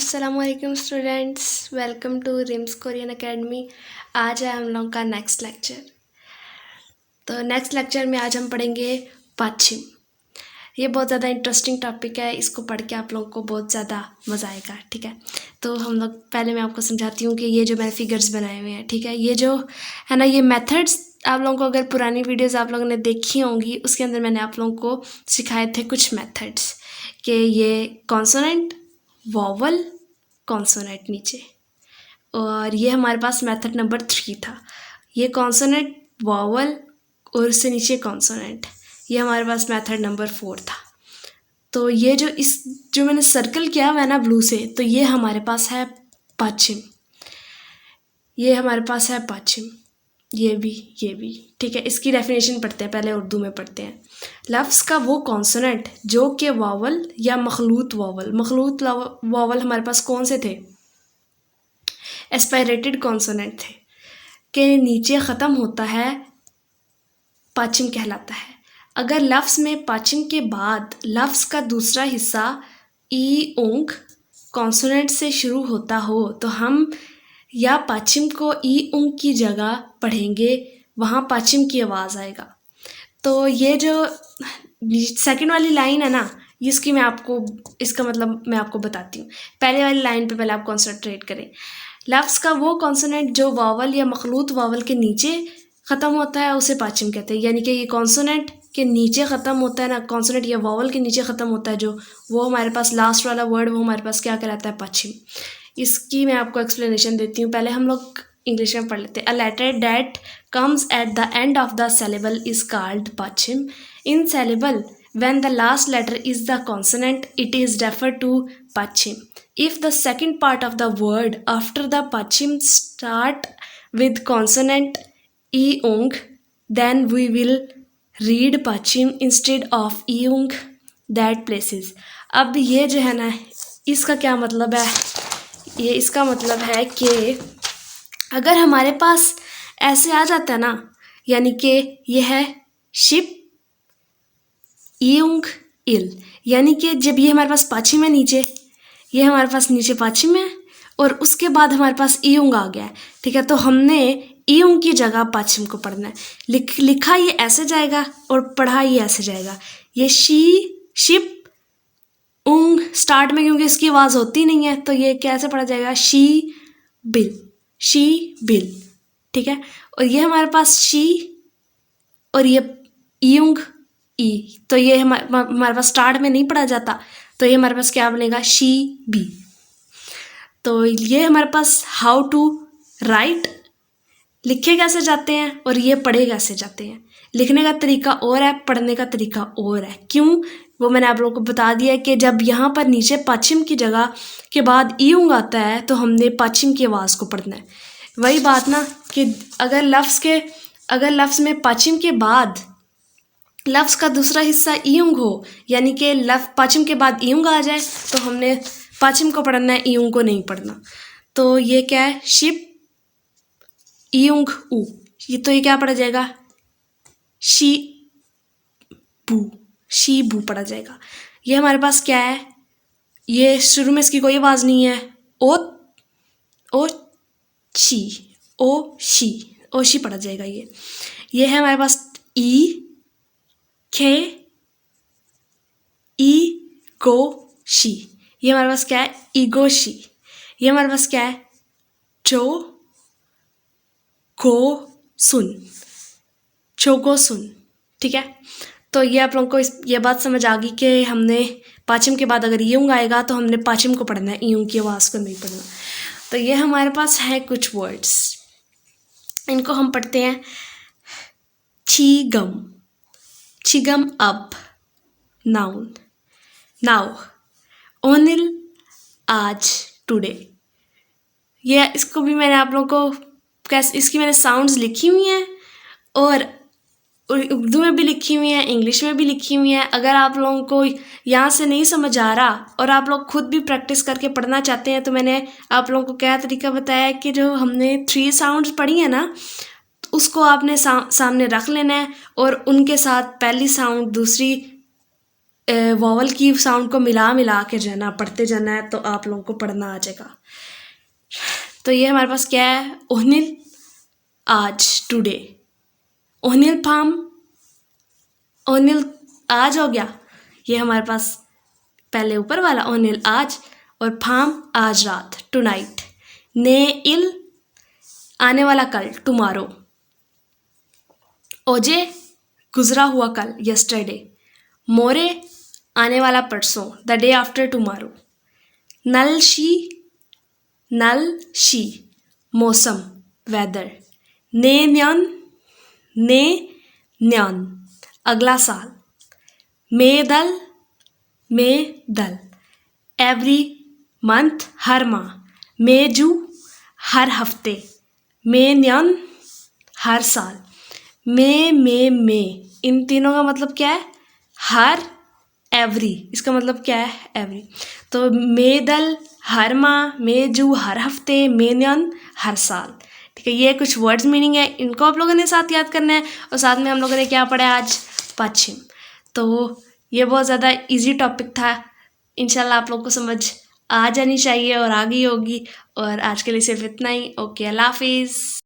अस्सलामुअलैकुम students, welcome to Rims Korean academy. आज है हम लोग का नेक्स्ट लेक्चर। तो नेक्स्ट लेक्चर में आज हम पढ़ेंगे पश्चिम। ये बहुत ज़्यादा इंटरेस्टिंग टॉपिक है, इसको पढ़ के आप लोगों को बहुत ज़्यादा मज़ा आएगा। ठीक है, तो हम लोग पहले मैं आपको समझाती हूँ कि ये जो मैंने फिगर्स बनाए हुए हैं, ठीक है, ये जो है ना, ये मेथड्स आप लोगों को, अगर पुरानी वीडियोज़ आप लोगों ने देखी होंगी उसके अंदर मैंने आप लोगों को सिखाए थे कुछ मेथड्स कि ये कॉन्सोनेंट, वॉवल, कॉन्सोनेंट नीचे, और ये हमारे पास मेथड नंबर 3 था। ये कॉन्सोनेंट, वॉवल और उससे नीचे कॉन्सोनेंट, ये हमारे पास मेथड नंबर 4 था। तो ये जो मैंने सर्कल किया हुआ है ना ब्लू से, तो ये हमारे पास है पश्चिम, ये हमारे पास है पश्चिम, ये भी। ठीक है, इसकी डेफिनेशन पढ़ते हैं, पहले उर्दू में पढ़ते हैं। लफ्ज़ का वो कॉन्सोनेंट जो कि वावल या मखलूत वावल हमारे पास कौन से थे? एस्पायरेटेड कॉन्सोनेंट थे, के नीचे ख़त्म होता है, पश्चिम कहलाता है। अगर लफ्ज़ में पश्चिम के बाद लफ्ज़ का दूसरा हिस्सा ई ऊंग कॉन्सोनेंट से शुरू होता हो तो हम या पश्चिम को ई ऊंग की जगह पढ़ेंगे, वहाँ पश्चिम की आवाज़ आएगा। तो ये जो सेकंड वाली लाइन है ना, इसका मतलब मैं आपको बताती हूँ। पहले वाली लाइन पे पहले आप कॉन्सेंट्रेट करें। लफ्ज़ का वो कॉन्सोनेंट जो वावल या मखलूत वावल के नीचे ख़त्म होता है उसे पश्चिम कहते हैं। यानी कि ये कॉन्सोनेंट के नीचे ख़त्म होता है ना, कॉन्सोनेंट या वावल के नीचे ख़त्म होता है जो, वो हमारे पास लास्ट वाला वर्ड, वो हमारे पास क्या कहलाता है? पश्चिम। इसकी मैं आपको एक्सप्लेनेशन देती हूँ। पहले हम लोग इंग्लिश में पढ़ लेते हैं। A letter that comes at the end of the syllable is called पश्चिम। In syllable when the last letter is the consonant it is referred to Paschim. If the second part of the word after the Paschim start with consonant ईऊंग then we will read Paschim instead of ईऊंग that places। अब ये जो है ना, इसका क्या मतलब है? ये इसका मतलब है कि अगर हमारे पास ऐसे आ जाता है ना, यानी कि ये है शिप ईऊंग इल, यानी कि जब ये हमारे पास पश्चिम है नीचे, ये हमारे पास नीचे पश्चिम है और उसके बाद हमारे पास ईऊंग आ गया है। ठीक है, तो हमने ईऊंग की जगह पश्चिम को पढ़ना है। लिखा ये ऐसे जाएगा और पढ़ा ये ऐसे जाएगा। ये शिप ऊंग स्टार्ट में, क्योंकि इसकी आवाज़ होती नहीं है, तो ये कैसे पढ़ा जाएगा? She bill. ठीक है, और ये हमारे पास शी और ये ईऊंग ई, तो ये हमारे पास स्टार्ट में नहीं पढ़ा जाता, तो ये हमारे पास क्या बनेगा? She be. तो ये हमारे पास हाउ टू राइट, लिखे कैसे जाते हैं और ये पढ़े कैसे जाते हैं। लिखने का तरीका और है, पढ़ने का तरीका और है। क्यों? वो मैंने आप लोगों को बता दिया कि जब यहाँ पर नीचे पश्चिम की जगह के बाद ईऊंग आता है तो हमने पश्चिम की आवाज़ को पढ़ना है। वही बात ना कि अगर लफ्ज़ में पश्चिम के बाद लफ्ज़ का दूसरा हिस्सा ईऊंग हो, यानी कि पश्चिम के बाद ईऊंग आ जाए, तो हमने पश्चिम को पढ़ना है, ईऊंग को नहीं पढ़ना। तो ये क्या है? शिप ईऊंग ऊ, तो ये क्या पढ़ा जाएगा? शी बू पढ़ा जाएगा। ये हमारे पास क्या है? ये शुरू में इसकी कोई आवाज़ नहीं है। ओ शी पढ़ा जाएगा। ये है हमारे पास गो शी, ये हमारे पास क्या है? ईगोशी। ये हमारे पास क्या है? चोगोसुन। ठीक है, तो ये आप लोगों को ये बात समझ आ गई कि हमने पश्चिम के बाद अगर ईऊंग आएगा तो हमने पश्चिम को पढ़ना है, ईऊंग की आवाज़ को नहीं पढ़ना। तो ये हमारे पास है कुछ वर्ड्स, इनको हम पढ़ते हैं। छिगम अब नाउन, नाउ ओनिल आज टुडे। ये इसको भी मैंने आप लोगों को इसकी मैंने साउंड्स लिखी हुई हैं और उर्दू में भी लिखी हुई हैं, इंग्लिश में भी लिखी हुई हैं। अगर आप लोगों को यहाँ से नहीं समझ आ रहा और आप लोग खुद भी प्रैक्टिस करके पढ़ना चाहते हैं, तो मैंने आप लोगों को क्या तरीका बताया है कि जो हमने 3 साउंड्स पढ़ी है ना, उसको आपने सामने रख लेना है और उनके साथ पहली साउंड, दूसरी वॉवल की साउंड को मिला मिला के जो है ना पढ़ते जाना है, तो आप लोगों को पढ़ना आ जाएगा। तो ये हमारे पास क्या है, ओहनिल आज, टुडे। ओहनिल फार्म, ओहनिल आज हो गया, ये हमारे पास पहले ऊपर वाला ओहनिल आज, और फार्म आज रात, टुनाइट। ने इल आने वाला कल, टुमारो। ओजे गुजरा हुआ कल, यस्टरडे। मोरे आने वाला परसों, द डे आफ्टर टुमारो। नल शी मौसम, वेदर। ने न्यान अगला साल। मे दल एवरी मंथ हर माह। मेजू हर हफ्ते। मे न्यान हर साल। मे इन तीनों का मतलब क्या है, हर, एवरी, इसका मतलब क्या है, एवरी। तो मे दल हर माह, मेजू हर हफ्ते, मेन्यन हर साल। ठीक है, ये कुछ वर्ड्स मीनिंग है, इनको आप लोगों ने साथ याद करना है। और साथ में हम लोगों ने क्या पढ़ा है आज, पश्चिम। तो ये बहुत ज़्यादा इजी टॉपिक था, इंशाल्लाह आप लोग को समझ आ जानी चाहिए और आ गई होगी। और आज के लिए सिर्फ इतना ही। ओके, अल्लाह हाफिज़।